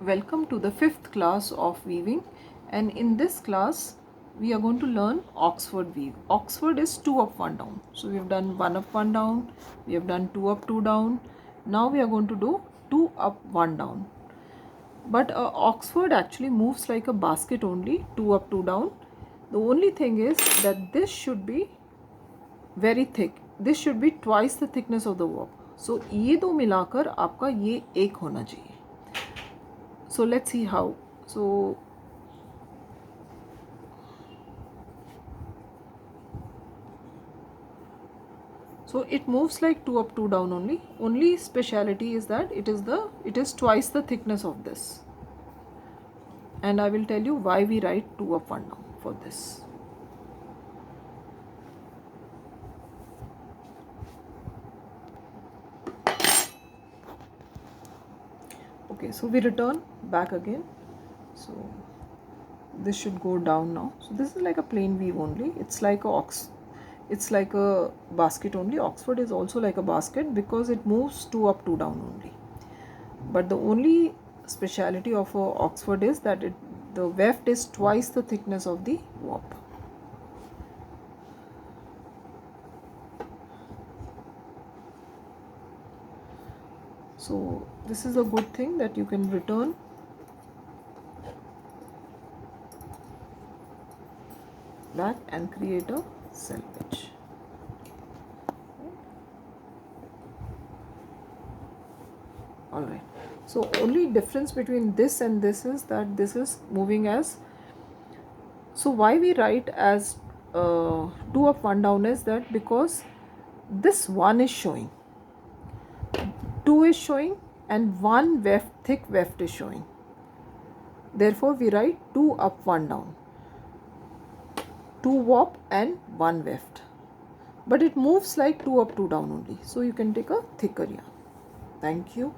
Welcome to the 5th class of weaving, and in this class we are going to learn Oxford weave. Oxford is 2 up 1 down. So we have done 1 up 1 down, we have done 2 up 2 down. Now we are going to do 2 up 1 down. But Oxford actually moves like a basket only, 2 up 2 down. The only thing is that this should be very thick. This should be twice the thickness of the warp. So ये दो मिलाकर आपका ये एक होना चाहिए. So let's see how. So it moves like 2 up 2 down only. Only speciality is that it is twice the thickness of this. And I will tell you why we write 2 up 1 down for this. Okay, so we return back again. So this should go down now. So this is like a plain weave only. It's like a basket only. Oxford is also like a basket because it moves 2 up 2 down only. But the only speciality of Oxford is that the weft is twice the thickness of the warp. So this is a good thing that you can return back and create a selvage. Alright, so only difference between this and this is that this is moving as, so why we write as 2 up 1 down is that because this 1 is showing, 2 is showing, and 1 thick weft is showing. Therefore we write 2 up 1 down, 2 warp and 1 weft, but it moves like 2 up 2 down only, so you can take a thicker yarn. Thank you.